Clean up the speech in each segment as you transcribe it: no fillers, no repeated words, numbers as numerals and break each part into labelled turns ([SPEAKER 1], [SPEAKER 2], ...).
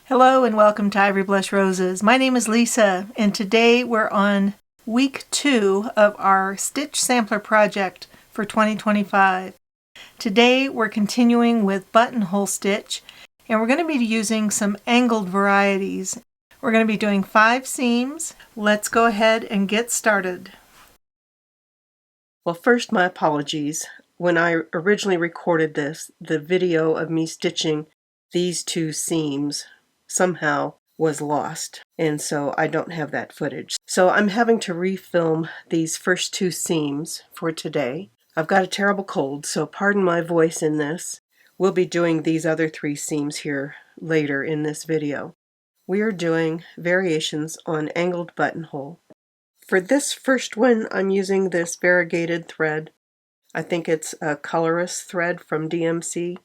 [SPEAKER 1] Hello and welcome to Ivory Blush Roses. My name is Lisa and today we're on week 2 of our Stitch Sampler project for 2025. Today we're continuing with buttonhole stitch and we're going to be using some angled varieties. We're going to be doing 5 seams. Let's go ahead and get started.
[SPEAKER 2] Well, first, my apologies. When I originally recorded this, the video of me stitching these 2 seams somehow was lost, and so I don't have that footage. So I'm having to refilm these first 2 seams for today. I've got a terrible cold, so pardon my voice in this. We'll be doing these other 3 seams here later in this video. We are doing variations on angled buttonhole. For this first one, I'm using this variegated thread. I think it's a Coloris thread from DMC.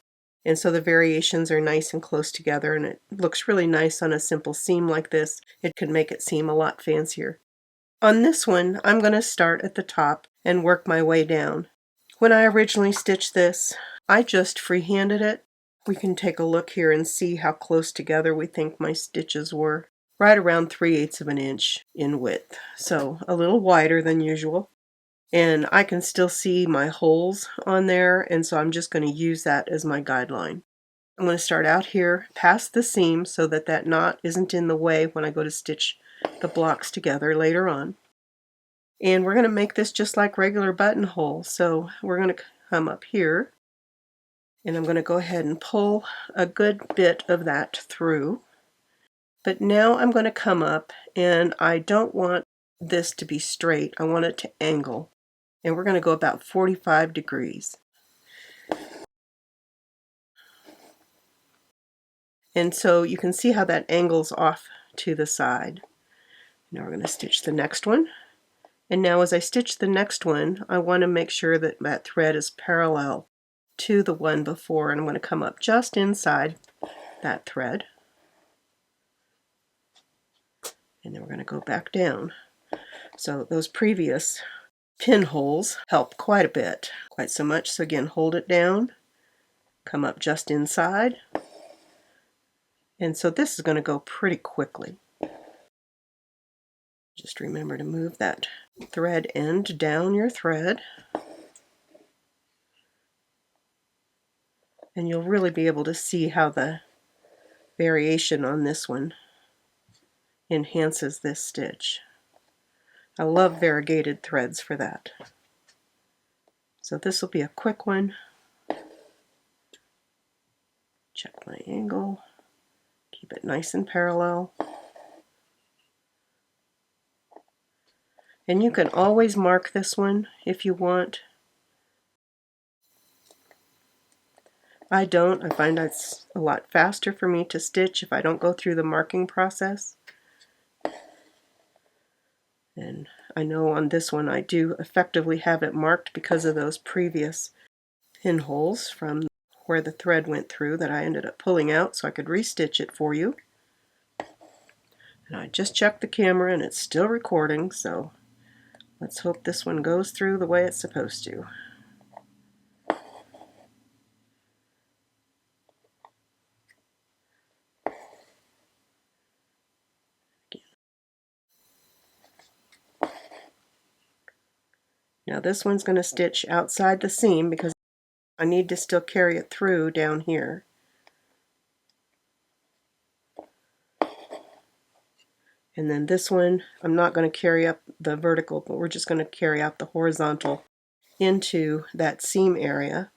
[SPEAKER 2] And so the variations are nice and close together, and it looks really nice on a simple seam like this. It could make it seem a lot fancier. On this one, I'm going to start at the top and work my way down. When I originally stitched this, I just freehanded it. We can take a look here and see how close together we think my stitches were. Right around 3/8 of an inch in width, so a little wider than usual. And I can still see my holes on there, and so I'm just going to use that as my guideline. I'm going to start out here past the seam so that that knot isn't in the way when I go to stitch the blocks together later on. And we're going to make this just like regular buttonhole. So we're going to come up here, and I'm going to go ahead and pull a good bit of that through. But now I'm going to come up, and I don't want this to be straight. I want it to angle. And we're going to go about 45 degrees. And so you can see how that angles off to the side. Now we're going to stitch the next one. And now as I stitch the next one, I want to make sure that that thread is parallel to the one before. And I'm going to come up just inside that thread. And then we're going to go back down. So those previous pinholes help quite a bit, quite so much. So again, hold it down, come up just inside, and so this is going to go pretty quickly. Just remember to move that thread end down your thread, and you'll really be able to see how the variation on this one enhances this stitch. I love variegated threads for that. So this will be a quick one. Check my angle, keep it nice and parallel. And you can always mark this one if you want. I don't. I find it's a lot faster for me to stitch if I don't go through the marking process. And I know on this one I do effectively have it marked because of those previous pinholes from where the thread went through that I ended up pulling out so I could restitch it for you. And I just checked the camera and it's still recording, so let's hope this one goes through the way it's supposed to. Now this one's going to stitch outside the seam because I need to still carry it through down here. And then this one, I'm not going to carry up the vertical, but we're just going to carry out the horizontal into that seam area.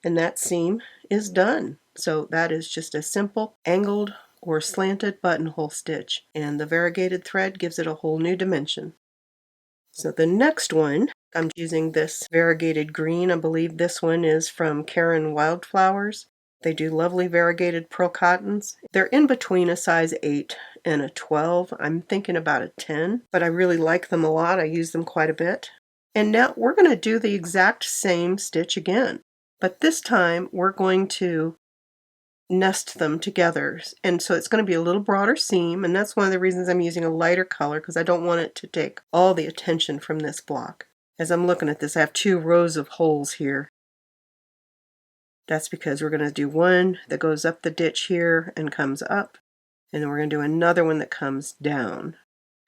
[SPEAKER 2] And that seam is done. So that is just a simple angled or slanted buttonhole stitch. And the variegated thread gives it a whole new dimension. So the next one, I'm using this variegated green. I believe this one is from Karen Wildflowers. They do lovely variegated pearl cottons. They're in between a size 8 and a 12. I'm thinking about a 10, but I really like them a lot. I use them quite a bit. And now we're going to do the exact same stitch again, but this time we're going to nest them together. And so it's going to be a little broader seam, and that's one of the reasons I'm using a lighter color, because I don't want it to take all the attention from this block. As I'm looking at this, I have 2 rows of holes here. That's because we're going to do one that goes up the ditch here and comes up, And then we're going to do another one that comes down.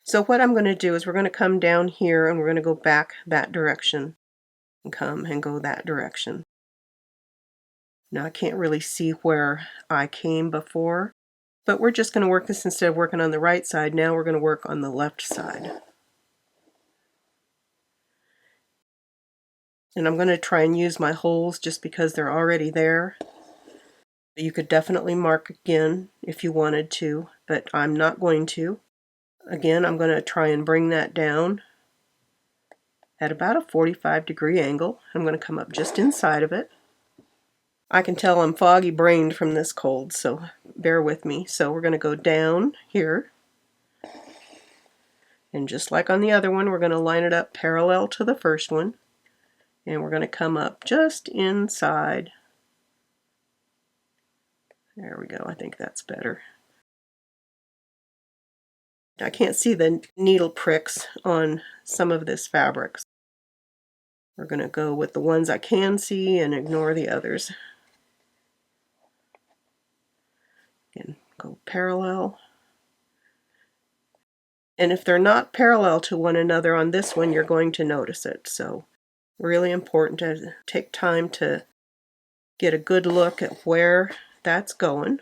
[SPEAKER 2] So what I'm going to do is we're going to come down here and we're going to go back that direction and come and go that direction. Now I can't really see where I came before, but we're just going to work this instead of working on the right side. Now we're going to work on the left side. And I'm going to try and use my holes just because they're already there. You could definitely mark again if you wanted to, but I'm not going to. Again, I'm going to try and bring that down at about a 45-degree angle. I'm going to come up just inside of it. I can tell I'm foggy-brained from this cold, so bear with me. So we're going to go down here. And just like on the other one, we're going to line it up parallel to the first one. And we're going to come up just inside. There we go. I think that's better. I can't see the needle pricks on some of this fabric. We're going to go with the ones I can see and ignore the others. Again, go parallel. And if they're not parallel to one another on this one, you're going to notice it. So really important to take time to get a good look at where that's going.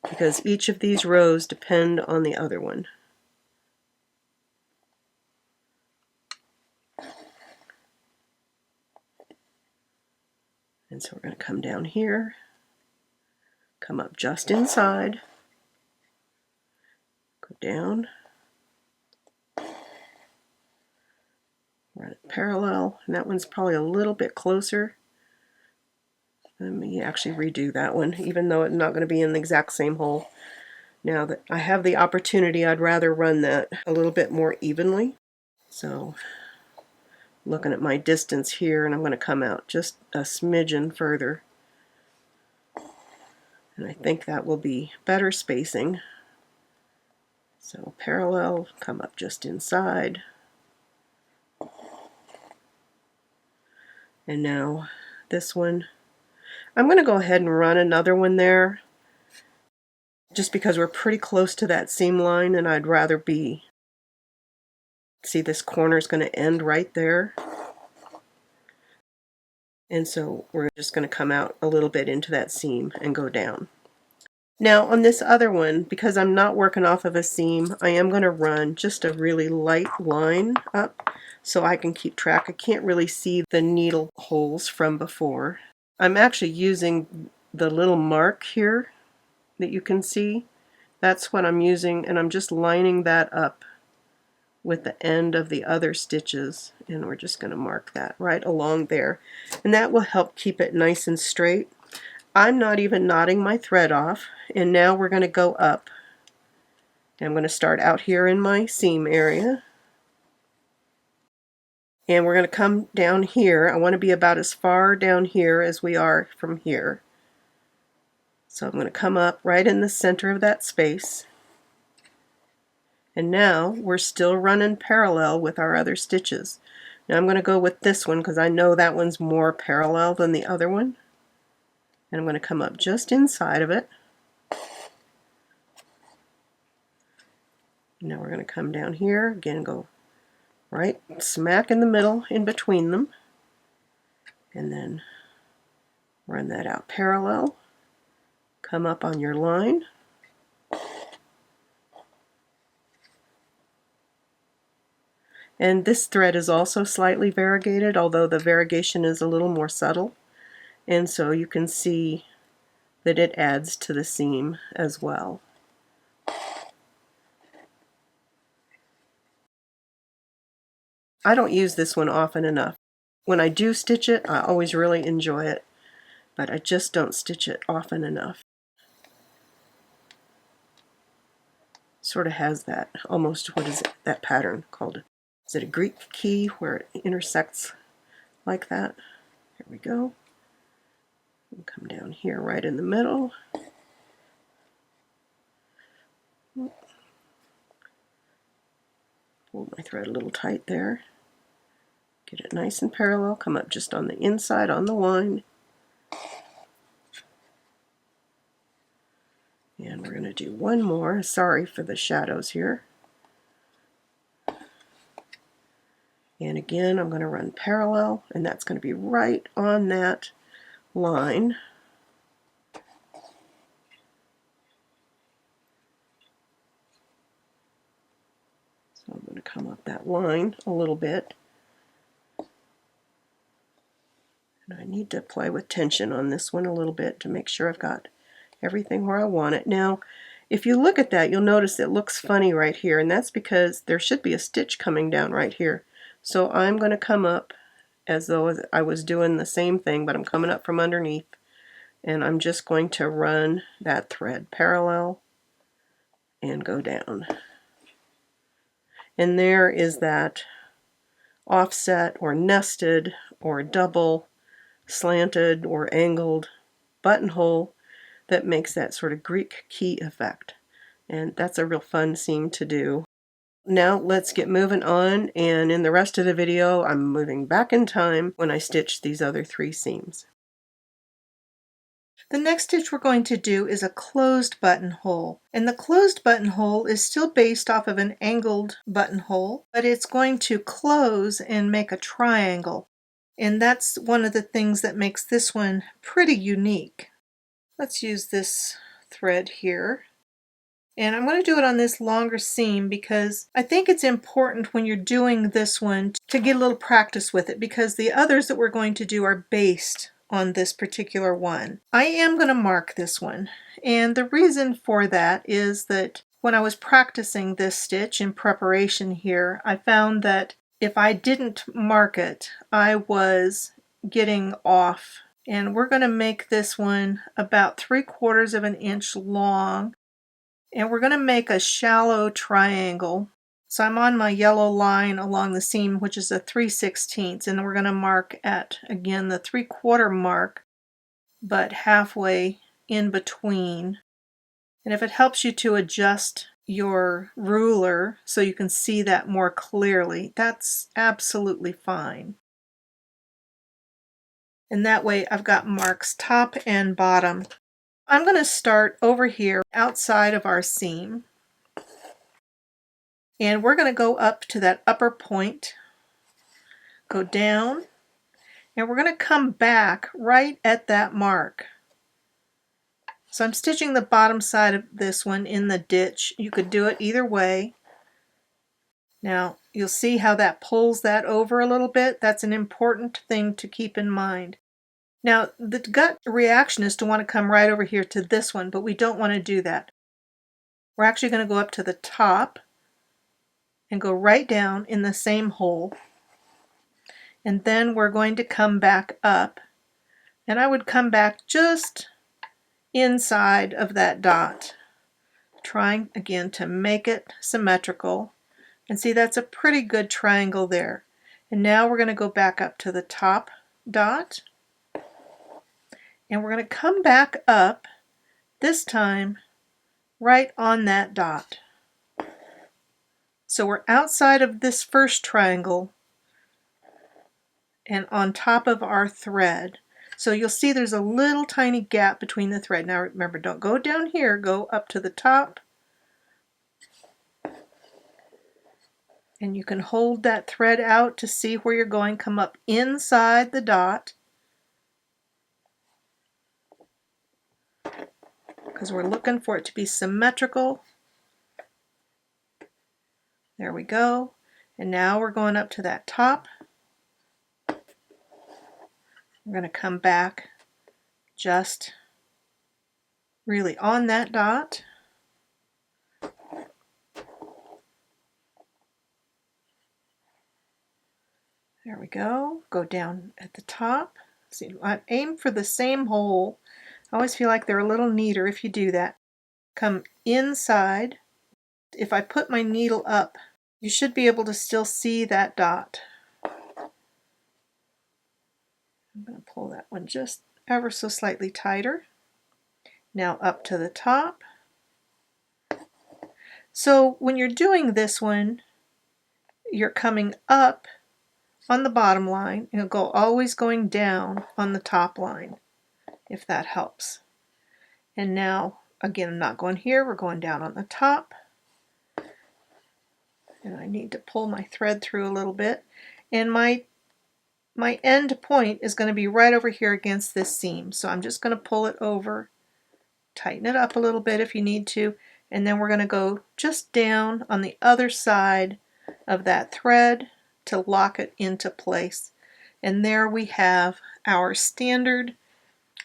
[SPEAKER 2] Because each of these rows depend on the other one. And so we're going to come down here, come up just inside, go down, run it parallel, and that one's probably a little bit closer. Let me actually redo that one, even though it's not going to be in the exact same hole. Now that I have the opportunity, I'd rather run that a little bit more evenly. So looking at my distance here, and I'm going to come out just a smidgen further. And I think that will be better spacing. So parallel, come up just inside. And now this one. I'm going to go ahead and run another one there, just because we're pretty close to that seam line, and I'd rather be. See, this corner is going to end right there. And so we're just going to come out a little bit into that seam and go down. Now on this other one, because I'm not working off of a seam, I am going to run just a really light line up so I can keep track. I can't really see the needle holes from before. I'm actually using the little mark here that you can see. That's what I'm using, and I'm just lining that up with the end of the other stitches, and we're just going to mark that right along there, and that will help keep it nice and straight. I'm not even knotting my thread off, and now we're going to go up. I'm going to start out here in my seam area, and we're going to come down here. I want to be about as far down here as we are from here. So I'm going to come up right in the center of that space. And now we're still running parallel with our other stitches. Now I'm going to go with this one because I know that one's more parallel than the other one. And I'm going to come up just inside of it. Now we're going to come down here, again go right smack in the middle in between them. And then run that out parallel. Come up on your line. And this thread is also slightly variegated, although the variegation is a little more subtle. And so you can see that it adds to the seam as well. I don't use this one often enough. When I do stitch it, I always really enjoy it, but I just don't stitch it often enough. Sort of has that, almost, what is it, that pattern called? Is it a Greek key where it intersects like that? Here we go. And come down here right in the middle. Hold my thread a little tight there. Get it nice and parallel. Come up just on the inside on the line. to do one more. Sorry for the shadows here. And again, I'm going to run parallel, and that's going to be right on that line. So I'm going to come up that line a little bit. And I need to play with tension on this one a little bit to make sure I've got everything where I want it. Now, if you look at that, you'll notice it looks funny right here, and that's because there should be a stitch coming down right here. So I'm going to come up as though I was doing the same thing, but I'm coming up from underneath, and I'm just going to run that thread parallel and go down. And there is that offset or nested or double, slanted or angled buttonhole that makes that sort of Greek key effect. And that's a real fun seam to do. Now let's get moving on, and in the rest of the video I'm moving back in time when I stitch these other 3 seams.
[SPEAKER 1] The next stitch we're going to do is a closed buttonhole, and the closed buttonhole is still based off of an angled buttonhole, but it's going to close and make a triangle, and that's one of the things that makes this one pretty unique. Let's use this thread here. And I'm going to do it on this longer seam because I think it's important when you're doing this one to get a little practice with it, because the others that we're going to do are based on this particular one. I am going to mark this one, and the reason for that is that when I was practicing this stitch in preparation here, I found that if I didn't mark it, I was getting off. And we're going to make this one about 3/4 of an inch long. And we're going to make a shallow triangle. So I'm on my yellow line along the seam, which is a 3/16, and we're going to mark at, again, the 3/4 mark, but halfway in between. And if it helps you to adjust your ruler so you can see that more clearly, that's absolutely fine. And that way I've got marks top and bottom. I'm going to start over here outside of our seam, and we're going to go up to that upper point, go down, and we're going to come back right at that mark. So I'm stitching the bottom side of this one in the ditch. You could do it either way. Now you'll see how that pulls that over a little bit. That's an important thing to keep in mind. Now the gut reaction is to want to come right over here to this one, but we don't want to do that. We're actually going to go up to the top and go right down in the same hole, and then we're going to come back up, and I would come back just inside of that dot, trying again to make it symmetrical. And see, that's a pretty good triangle there. And now we're going to go back up to the top dot, and we're going to come back up, this time right on that dot. So we're outside of this first triangle and on top of our thread. So you'll see there's a little tiny gap between the thread. Now remember, don't go down here, go up to the top. And you can hold that thread out to see where you're going. Come up inside the dot, because we're looking for it to be symmetrical. There we go. And now we're going up to that top. We're going to come back just really on that dot. There we go. Go down at the top. See, I aim for the same hole. I always feel like they're a little neater if you do that. Come inside. If I put my needle up, you should be able to still see that dot. I'm going to pull that one just ever so slightly tighter. Now up to the top. So when you're doing this one, you're coming up on the bottom line, and you'll always going down on the top line, if that helps. And now again, I'm not going here, we're going down on the top. And I need to pull my thread through a little bit. And my end point is going to be right over here against this seam. So I'm just going to pull it over, tighten it up a little bit if you need to, and then we're going to go just down on the other side of that thread to lock it into place. And there we have our standard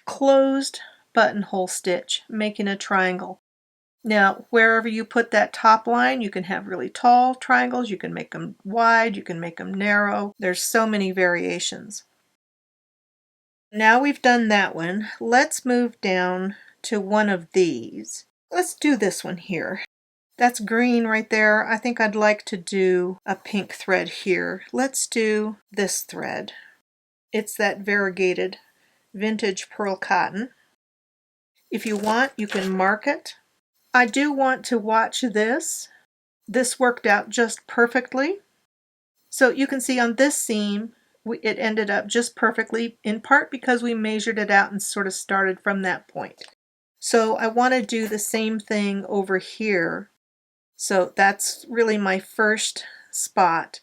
[SPEAKER 1] closed buttonhole stitch, making a triangle. Now, wherever you put that top line, you can have really tall triangles, you can make them wide, you can make them narrow. There's so many variations. Now we've done that one, let's move down to one of these. Let's do this one here. That's green right there. I think I'd like to do a pink thread here. Let's do this thread. It's that variegated vintage pearl cotton. If you want, you can mark it. I do want to watch this. This worked out just perfectly. So you can see on this seam, it ended up just perfectly, in part because we measured it out and sort of started from that point. So I want to do the same thing over here. So that's really my first spot.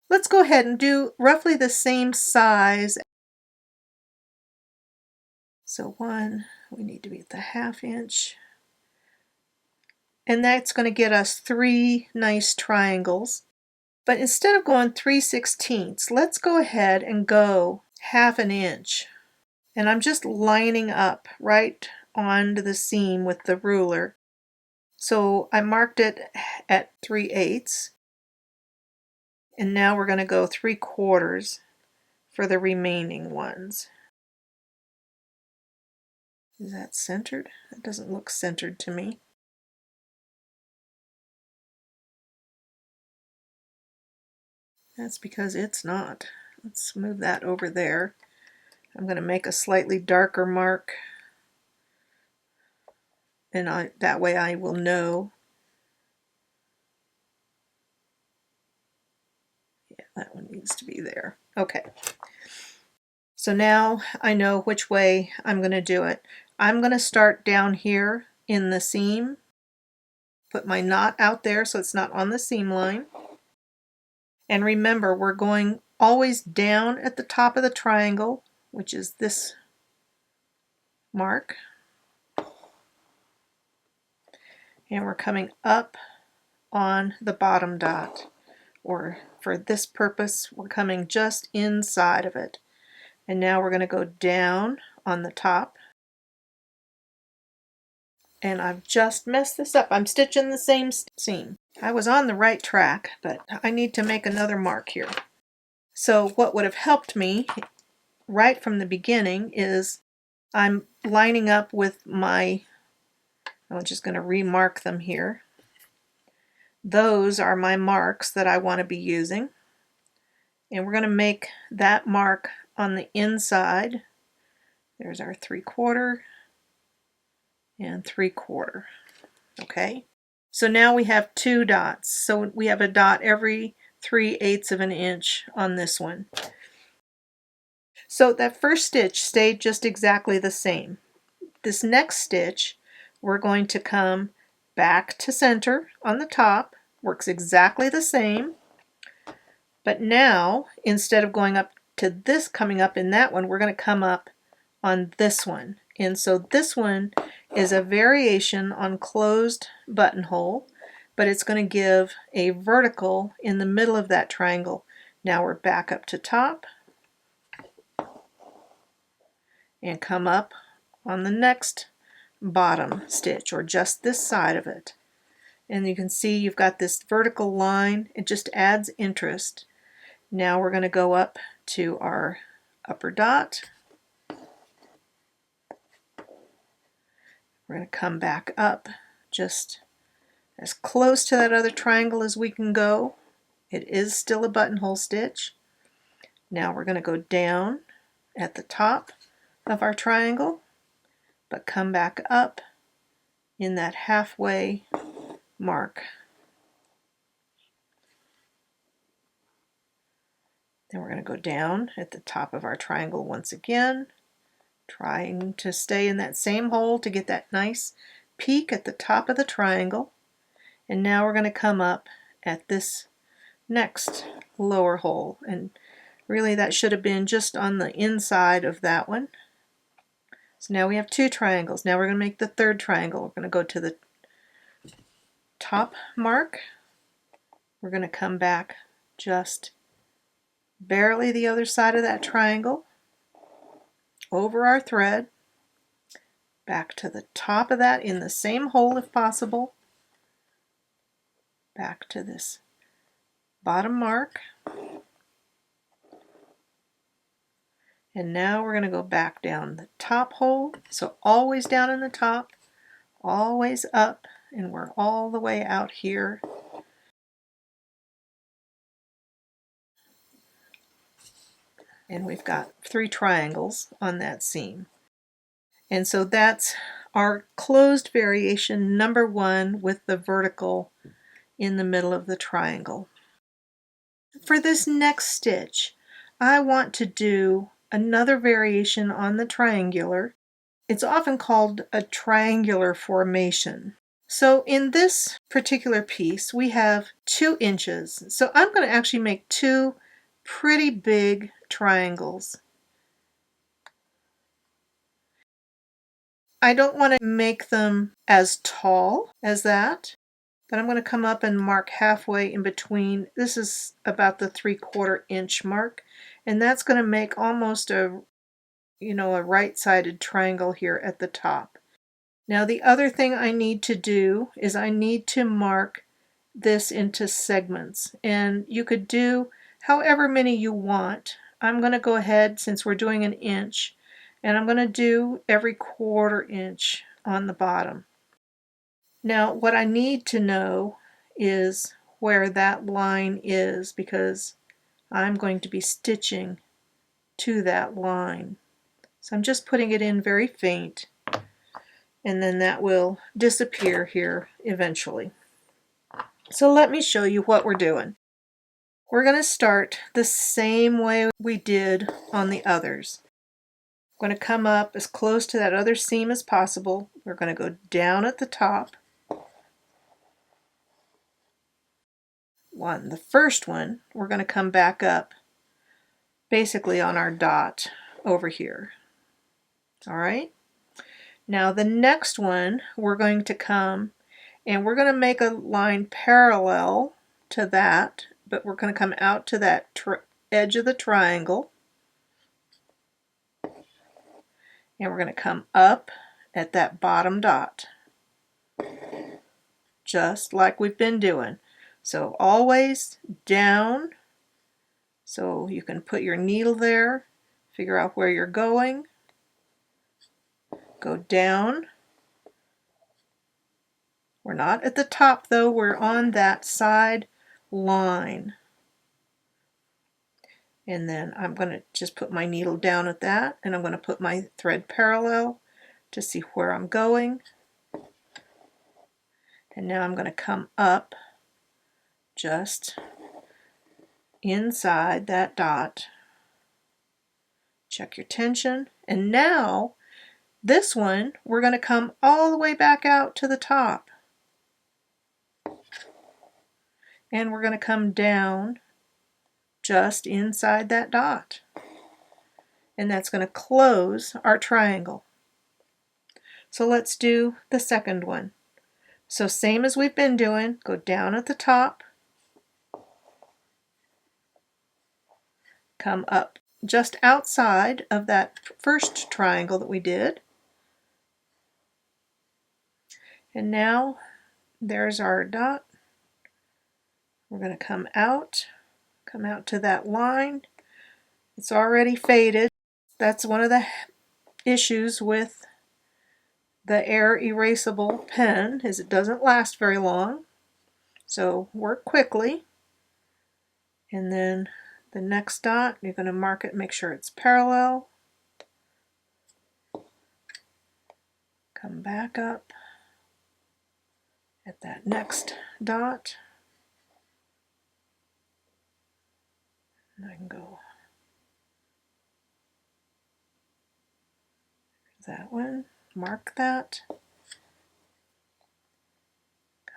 [SPEAKER 1] Let's go ahead and do roughly the same size. So one, we need to be at the 1/2 inch. And that's going to get us 3 nice triangles. But instead of going 3/16, let's go ahead and go 1/2 inch. And I'm just lining up right onto the seam with the ruler. So I marked it at 3/8. And now we're going to go 3/4 for the remaining ones. Is that centered? That doesn't look centered to me. That's because it's not. Let's move that over there. I'm going to make a slightly darker mark, and that way I will know. Yeah, that one needs to be there. Okay. So now I know which way I'm going to do it. I'm going to start down here in the seam, put my knot out there so it's not on the seam line. And remember, we're going always down at the top of the triangle, which is this mark. And we're coming up on the bottom dot, or for this purpose, we're coming just inside of it. And now we're going to go down on the top. And I've just messed this up. I'm stitching the same seam. I was on the right track, but I need to make another mark here. So what would have helped me right from the beginning is I'm lining up with my, I'm just going to remark them here. Those are my marks that I want to be using. And we're going to make that mark on the inside. There's our 3/4 and 3/4. Okay, so now we have 2 dots. So we have a dot every 3/8 of an inch on this one. So that first stitch stayed just exactly the same. This next stitch, we're going to come back to center on the top, works exactly the same. But now, instead of going up to this, coming up in that one, we're going to come up on this one. And so this one is a variation on closed buttonhole, but it's going to give a vertical in the middle of that triangle. Now we're back up to top and come up on the next bottom stitch, or just this side of it. And you can see you've got this vertical line. It just adds interest. Now we're going to go up to our upper dot. We're going to come back up just as close to that other triangle as we can go. It is still a buttonhole stitch. Now we're going to go down at the top of our triangle, but come back up in that halfway mark. Then we're going to go down at the top of our triangle once again, trying to stay in that same hole to get that nice peak at the top of the triangle, and now we're going to come up at this next lower hole, and really that should have been just on the inside of that one. So now we have 2 triangles. Now we're going to make the 3rd triangle. We're going to go to the top mark. We're going to come back just barely the other side of that triangle, over our thread, back to the top of that in the same hole if possible, back to this bottom mark, and now we're going to go back down the top hole, so always down in the top, always up, and we're all the way out here. And we've got 3 triangles on that seam. And so that's our closed variation number 1 with the vertical in the middle of the triangle. For this next stitch, I want to do another variation on the triangular. It's often called a triangular formation. So in this particular piece, we have 2 inches. So I'm going to actually make 2 pretty big triangles. I don't want to make them as tall as that, but I'm going to come up and mark halfway in between. This is about the 3/4 inch mark, and that's going to make almost a right-sided triangle here at the top. Now the other thing I need to do is I need to mark this into segments, and you could do however many you want. I'm going to go ahead, since we're doing an inch, and I'm going to do every 1/4 inch on the bottom. Now what I need to know is where that line is, because I'm going to be stitching to that line. So I'm just putting it in very faint, and then that will disappear here eventually. So let me show you what we're doing. We're going to start the same way we did on the others. I'm going to come up as close to that other seam as possible. We're going to go down at the top. The first one, we're going to come back up basically on our dot over here. All right. Now the next one, we're going to come and we're going to make a line parallel to that, but we're going to come out to that edge of the triangle, and we're going to come up at that bottom dot, just like we've been doing. So always down, so you can put your needle there, figure out where you're going, go down. We're not at the top though, we're on that side line. And then I'm going to just put my needle down at that, and I'm going to put my thread parallel to see where I'm going. And now I'm going to come up just inside that dot. Check your tension. And now this one, we're going to come all the way back out to the top. And we're going to come down just inside that dot. And that's going to close our triangle. So let's do the second one. So same as we've been doing, go down at the top, come up just outside of that first triangle that we did. And now there's our dot. We're going to come out to that line. It's already faded. That's one of the issues with the Erasable pen, is it doesn't last very long. So work quickly. And then the next dot, you're going to mark it, make sure it's parallel. Come back up at that next dot. And I can go that one, mark that,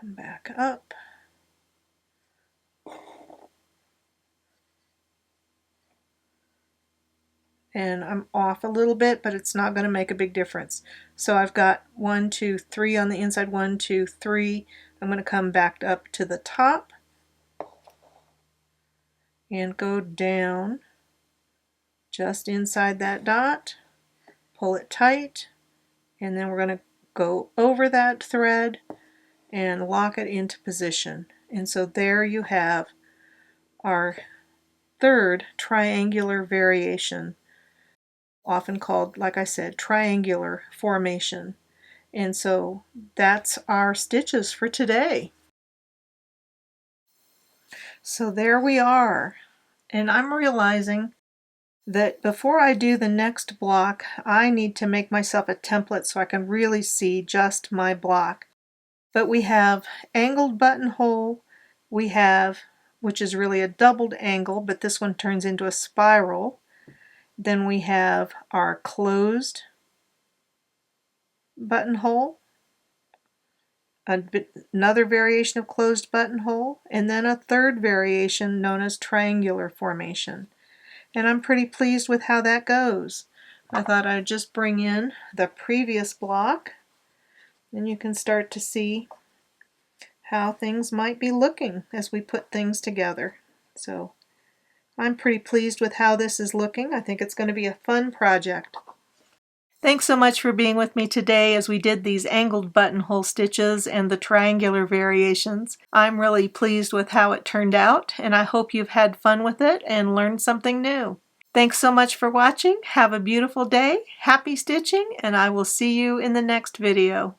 [SPEAKER 1] Come back up. And I'm off a little bit, but it's not going to make a big difference. So I've got 1, 2, 3 on the inside, 1, 2, 3. I'm going to come back up to the top and go down just inside that dot, pull it tight, and then we're going to go over that thread and lock it into position. And so there you have our third triangular variation, often called, like I said, triangular formation. And so that's our stitches for today. So there we are. And I'm realizing that before I do the next block, I need to make myself a template so I can really see just my block. But we have angled buttonhole, we have, which is really a doubled angle, but this one turns into a spiral. Then we have our closed buttonhole, another variation of closed buttonhole, and then a third variation known as triangular formation. And I'm pretty pleased with how that goes. I thought I'd just bring in the previous block, and you can start to see how things might be looking as we put things together. So I'm pretty pleased with how this is looking. I think it's going to be a fun project. Thanks so much for being with me today as we did these angled buttonhole stitches and the triangular variations. I'm really pleased with how it turned out, and I hope you've had fun with it and learned something new. Thanks so much for watching. Have a beautiful day, happy stitching, and I will see you in the next video.